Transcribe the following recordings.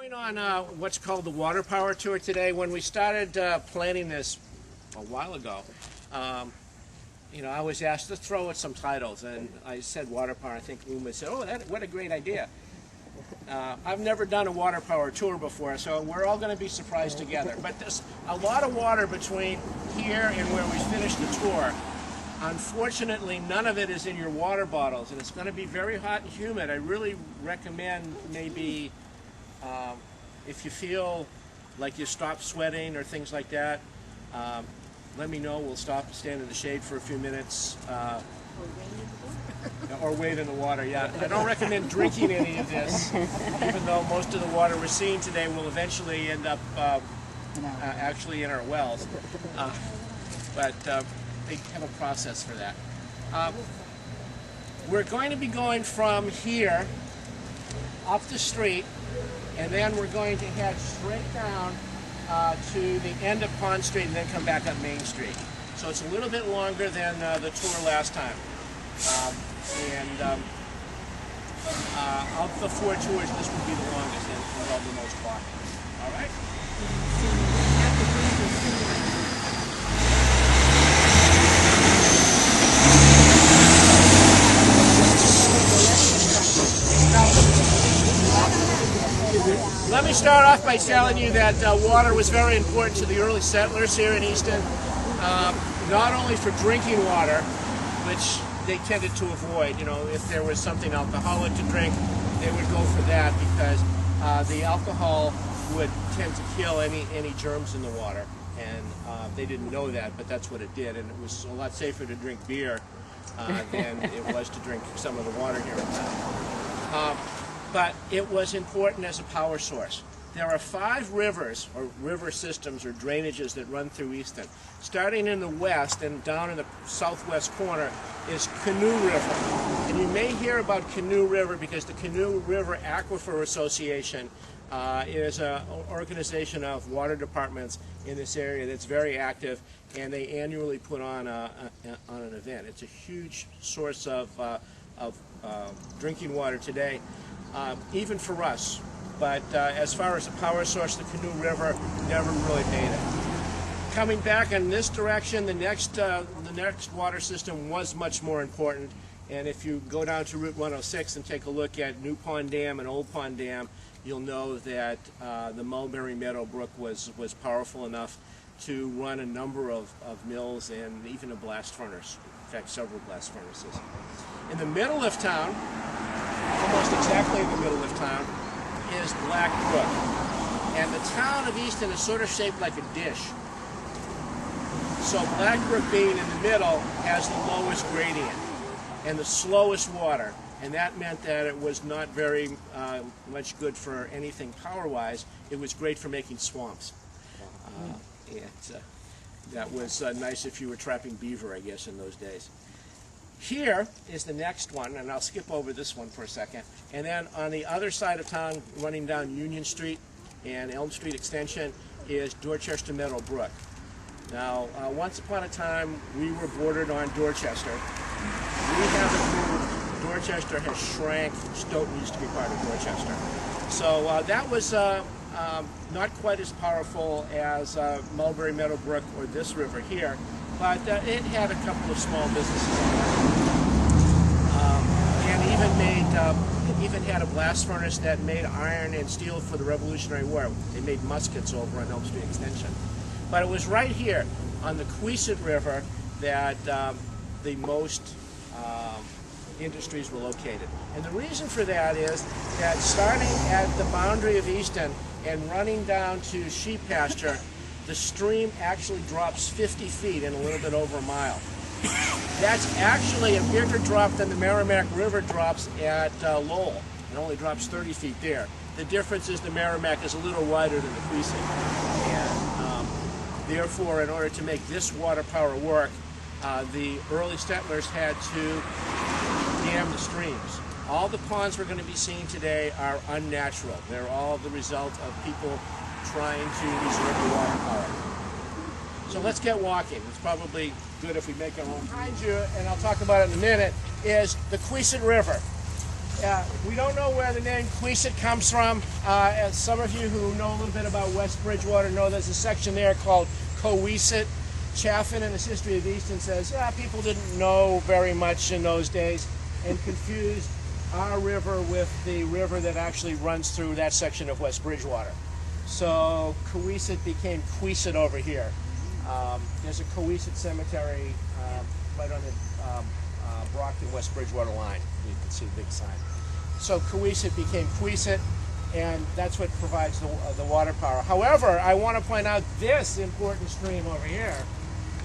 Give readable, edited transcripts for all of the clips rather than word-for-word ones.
Going on what's called the water power tour today. When we started planning this a while ago, I was asked to throw it some titles, and I said water power. I think Uma said, "Oh, what a great idea!" I've never done a water power tour before, so we're all going to be surprised together. But there's a lot of water between here and where we finished the tour. Unfortunately, none of it is in your water bottles, and it's going to be very hot and humid. I really recommend maybe if you feel like you stop sweating or things like that, let me know. We'll stop and stand in the shade for a few minutes. Or wade in the water, yeah. I don't recommend drinking any of this, even though most of the water we're seeing today will eventually end up actually in our wells. But they have a process for that. We're going to be going from here up the street, and then we're going to head straight down to the end of Pond Street and then come back up Main Street. So it's a little bit longer than the tour last time. Of the four tours, this will be the longest and involve the most walking. All right? Let me start off by telling you that water was very important to the early settlers here in Easton, not only for drinking water, which they tended to avoid. If there was something alcoholic to drink, they would go for that because the alcohol would tend to kill any germs in the water, and they didn't know that, but that's what it did, and it was a lot safer to drink beer than it was to drink some of the water here in town. But it was important as a power source. There are 5 rivers, or river systems, or drainages that run through Easton. Starting in the west and down in the southwest corner is Canoe River. And you may hear about Canoe River because the Canoe River Aquifer Association is an organization of water departments in this area that's very active, and they annually put on an event. It's a huge source of drinking water today, even for us. But as far as a power source, the Canoe River never really made it. Coming back in this direction, the next water system was much more important. And if you go down to Route 106 and take a look at New Pond Dam and Old Pond Dam, you'll know that the Mulberry Meadow Brook was powerful enough to run a number of mills and even a blast furnace. In fact, several blast furnaces. In the middle of town, almost exactly in the middle of town, is Black Brook. And the town of Easton is sort of shaped like a dish. So Black Brook being in the middle has the lowest gradient and the slowest water. And that meant that it was not very much good for anything power-wise. It was great for making swamps. That was nice if you were trapping beaver, I guess, in those days. Here is the next one, and I'll skip over this one for a second. And then on the other side of town, running down Union Street and Elm Street Extension, is Dorchester Meadow Brook. Now, once upon a time, we were bordered on Dorchester. We haven't moved. Dorchester has shrank. Stoughton used to be part of Dorchester. So that was not quite as powerful as Mulberry Meadow Brook or this river here, but it had a couple of small businesses on it. And even had a blast furnace that made iron and steel for the Revolutionary War. They made muskets over on Elm Street Extension. But it was right here on the Queesit River that the most industries were located. And the reason for that is that starting at the boundary of Easton and running down to sheep pasture, the stream actually drops 50 feet in a little bit over a mile. That's actually a bigger drop than the Merrimack River drops at Lowell. It only drops 30 feet there. The difference is the Merrimack is a little wider than the Queesit. And therefore, in order to make this water power work, the early settlers had to dam the streams. All the ponds we're going to be seeing today are unnatural. They're all the result of people trying to reserve the water power. So let's get walking. It's probably good if we make our own. Behind you, and I'll talk about it in a minute, is the Queesit River. We don't know where the name Queesit comes from. As some of you who know a little bit about West Bridgewater know, there's a section there called Coesit. Chaffin in his History of Easton says, people didn't know very much in those days and confused our river with the river that actually runs through that section of West Bridgewater. So Coesit became Queesit over here. There's a Coesit cemetery right on the Brockton West Bridgewater line. You can see the big sign. So Coesit became Queesit, and that's what provides the water power. However, I want to point out this important stream over here,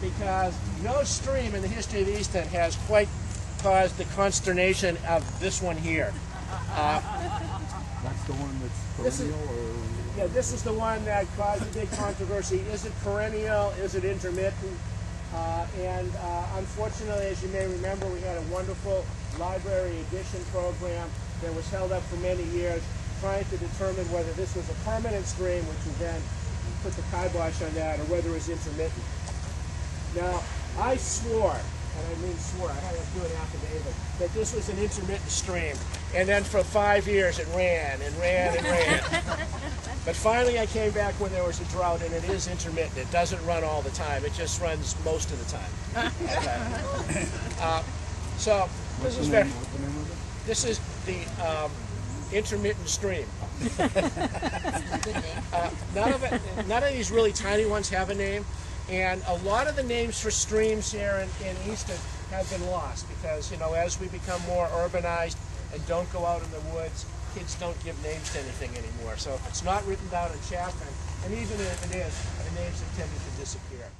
because no stream in the history of Easton has quite caused the consternation of this one here. That's the one that's perennial? Yeah, this is the one that caused a big controversy. Is it perennial? Is it intermittent? Unfortunately, as you may remember, we had a wonderful library edition program that was held up for many years, trying to determine whether this was a permanent stream, which would then put the kibosh on that, or whether it was intermittent. Now, I swore, and I mean swore, I had to do an affidavit, that this was an intermittent stream. And then for 5 years it ran and ran and ran. But finally I came back when there was a drought, and it is intermittent. It doesn't run all the time. It just runs most of the time. So this is very, this is the intermittent stream. None of these really tiny ones have a name. And a lot of the names for streams here in Easton have been lost because, as we become more urbanized and don't go out in the woods, kids don't give names to anything anymore. So if it's not written down in Chaffin, and even if it is, the names have tended to disappear.